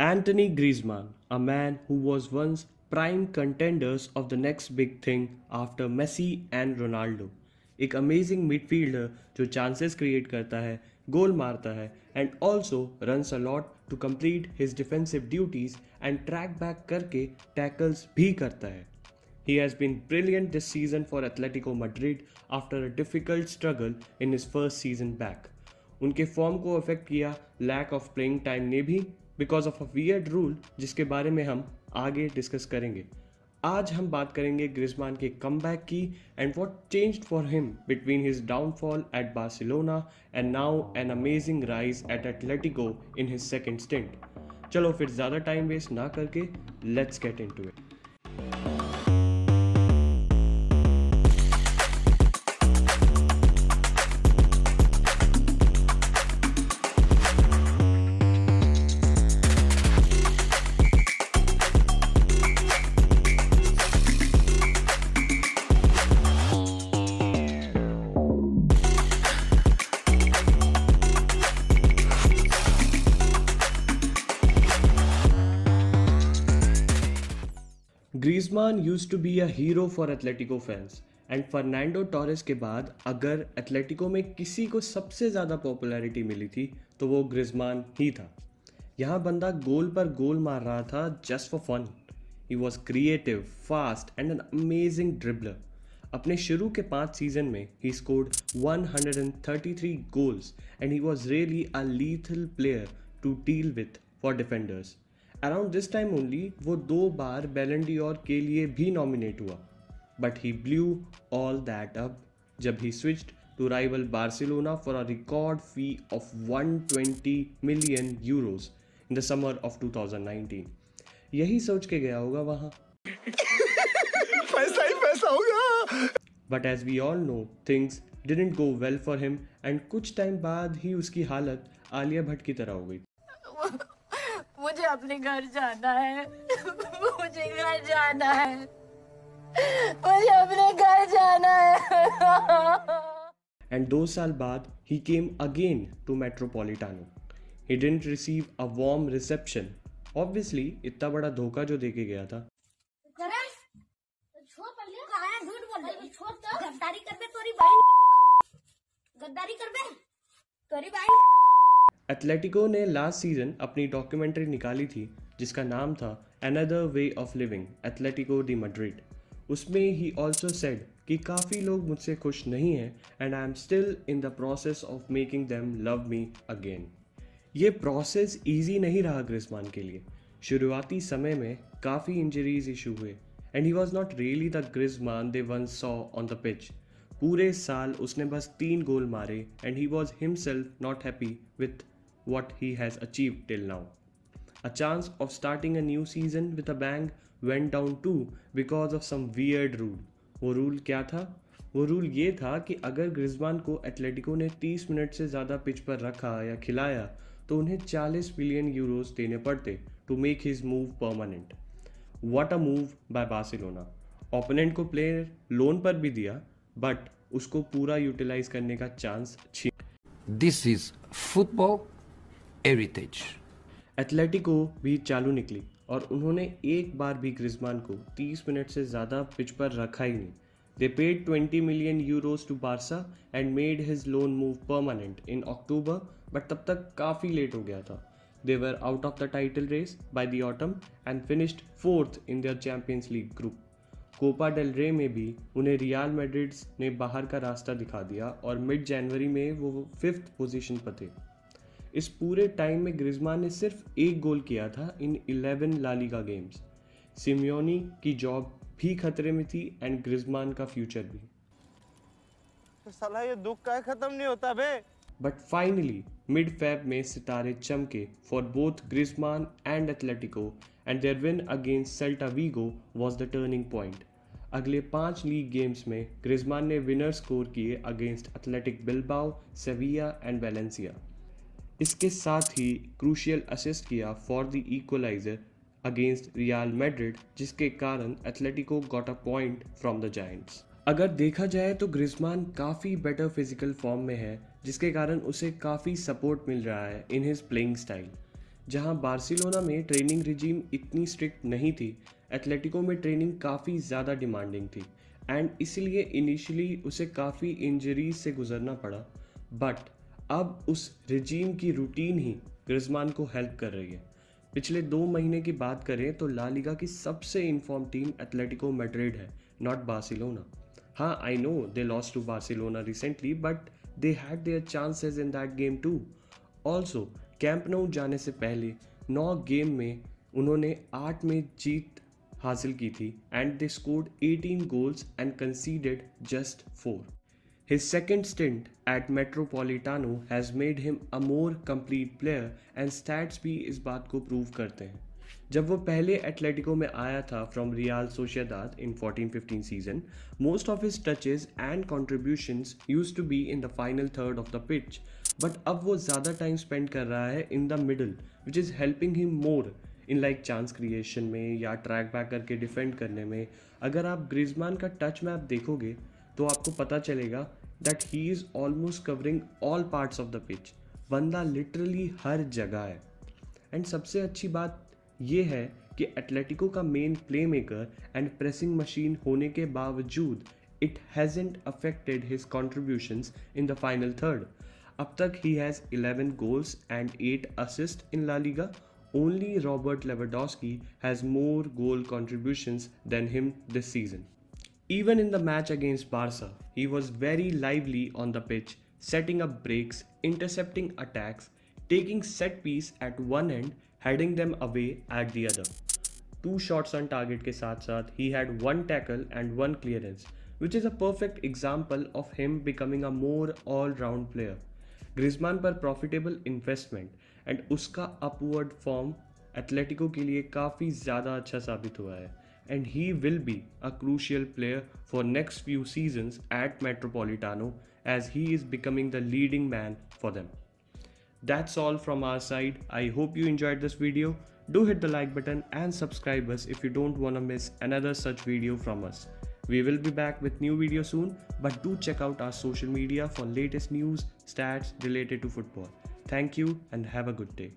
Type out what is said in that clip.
Anthony Griezmann, a man who was once prime contenders of the next big thing after Messi and Ronaldo. एक amazing midfielder जो chances create करता है, goal मारता है and also runs a lot to complete his defensive duties and track back करके tackles भी करता है. He has been brilliant this season for Atletico Madrid after a difficult struggle in his first season back. उनके form को affect किया lack of playing time ने भी because of a weird rule जिसके बारे में हम आगे डिस्कस करेंगे. आज हम बात करेंगे ग्रिजमान के कमबैक की and what changed for him between his downfall at Barcelona and now an amazing rise at Atletico in his second stint. चलो फिर ज़्यादा टाइम वेस्ट ना करके let's get into it. Griezmann used to be a hero for Atletico fans and Fernando Torres के बाद अगर Atletico में किसी को सबसे ज़्यादा पॉपुलैरिटी मिली थी तो वो ग्रिजमान ही था. यहाँ बंदा गोल पर गोल मार रहा था just for fun. He was creative, fast and an amazing dribbler. अपने शुरू के 5 सीजन में ही scored 133 goals and he was really a lethal player to deal with for defenders. Around this time only वो 2 बार बैलन डी'ओर के लिए भी नॉमिनेट हुआ. But he blew all that up जब he switched to rival Barcelona for a record fee of 120 million euros in the summer of 2019. यही सोच के गया होगा वहाँ. पैसा ही पैसा होगा. But as we all know things didn't go well for him and कुछ टाइम बाद ही उसकी हालत आलिया भट्ट की तरह हो गई. मुझे अपने घर जाना है. मुझे घर जाना है. मुझे अपने घर जाना है. एंड 2 साल बाद he came again to Metropolitano. He didn't receive a warm reception. Obviously इतना बड़ा धोखा जो देके गया था. एटलेटिको ने लास्ट सीजन अपनी डॉक्यूमेंट्री निकाली थी जिसका नाम था another way of living Atletico D Madrid. उसमें ही ऑल्सो सेड कि काफ़ी लोग मुझसे खुश नहीं हैं and I am still in the process of making them love me again. ये प्रोसेस ईजी नहीं रहा ग्रिजमान के लिए. शुरुआती समय में काफ़ी इंजरीज इशू हुए and he was not really the Griezmann they once saw on the pitch. पूरे साल उसने बस 3 गोल मारे and he was himself not happy with what he has achieved till now. A chance of starting a new season with a bang went down too because of some weird rule. वो rule क्या था? वो rule ये था कि अगर ग्रिजमान को Atletico ने 30 मिनट से ज़्यादा पिच पर रखा या खिलाया तो उन्हें 40 मिलियन यूरोस देने पड़ते to make his move permanent. What a move by Barcelona. Opponent को प्लेयर लोन पर भी दिया बट उसको पूरा यूटिलाइज करने का चांस छीन. This is football heritage. Atletico भी चालू निकली और उन्होंने एक बार भी ग्रिजमान को 30 मिनट से ज़्यादा पिच पर रखा ही नहीं. They paid 20 million euros to Barca and made his loan move permanent in October but तब तक काफ़ी लेट हो गया था. They were out of the title race by the autumn and finished 4th in their Champions League group. Copa del Rey में भी उन्हें real Madrid ने बाहर का रास्ता दिखा दिया और मिड जनवरी में वो 5th पोजीशन पर थे. इस पूरे टाइम में ग्रिजमान ने सिर्फ 1 गोल किया था इन 11 ला लीगा गेम्स. सिमियोनी की जॉब भी खतरे में थी एंड ग्रिजमान का फ्यूचर भी. साला ये दुख का खत्म नहीं होता बे. बट फाइनली मिड फेब में सितारे चमके for both Griezmann and Atletico and their win against Celta Vigo was the turning point. अगले 5 लीग गेम्स में ग्रिजमान ने विनर स्कोर किए against Athletic Bilbao, Sevilla and Valencia. इसके साथ ही क्रूशियल असिस्ट किया for the equaliser against Real Madrid जिसके कारण Atletico got a point from the giants. अगर देखा जाए तो ग्रिजमान काफ़ी बेटर फिजिकल फॉर्म में है जिसके कारण उसे काफ़ी सपोर्ट मिल रहा है इन हिज प्लेइंग स्टाइल. जहां बार्सिलोना में ट्रेनिंग रिजीम इतनी स्ट्रिक्ट नहीं थी, एथलेटिको में ट्रेनिंग काफ़ी ज़्यादा डिमांडिंग थी एंड इसलिए इनिशियली उसे काफ़ी इंजरीज से गुजरना पड़ा। बट अब उस रिजीम की रूटीन ही ग्रिजमान को हेल्प कर रही है। पिछले 2 महीने की बात करें तो ला लीगा की सबसे इन्फॉर्म टीम एथलेटिको मैड्रिड है, नॉट बार्सिलोना। हाँ, I know they lost to Barcelona recently, but they had their chances in that game too. Also Camp nou जाने से पहले 9 गेम में उन्होंने 8 में जीत हासिल की थी and they scored 18 goals and conceded just 4। His second stint at Metropolitano has made him a more complete player and stats भी इस बात को प्रूव करते हैं। जब वो पहले एथलेटिको में आया था from real Sociedad in 14-15 season, most of his touches and contributions used to be in the final third of the pitch, but अब वो ज़्यादा टाइम स्पेंड कर रहा है in the middle, which is helping him more in like chance creation में या track back करके defend करने में। अगर आप ग्रिजमान का टच मैप देखोगे तो आपको पता चलेगा that he is almost covering all parts of the pitch. बंदा लिटरली हर जगह है। एंड सबसे अच्छी बात ये है कि एथलेटिको का main playmaker and pressing machine होने के बावजूद it hasn't affected his contributions in the final third. अब तक he has 11 goals and 8 assist in La Liga. Only Robert Lewandowski has more goal contributions than him this season. Even in the match against Barca, he was very lively on the pitch, setting up breaks, intercepting attacks, taking set piece at one end, heading them away at the other. 2 shots on target के साथ साथ he had 1 tackle and 1 clearance, which is a perfect example of him becoming a more all-round player. ग्रिजमान पर profitable investment and उसका upward form Atletico के लिए काफ़ी ज़्यादा अच्छा साबित हुआ है and he will be a crucial player for next few seasons at Metropolitano as he is becoming the leading man for them. That's all from our side. I hope you enjoyed this video. Do hit the like button and subscribe us if you don't want to miss another such video from us. We will be back with new video soon, but do check out our social media for latest news, stats related to football. Thank you and have a good day.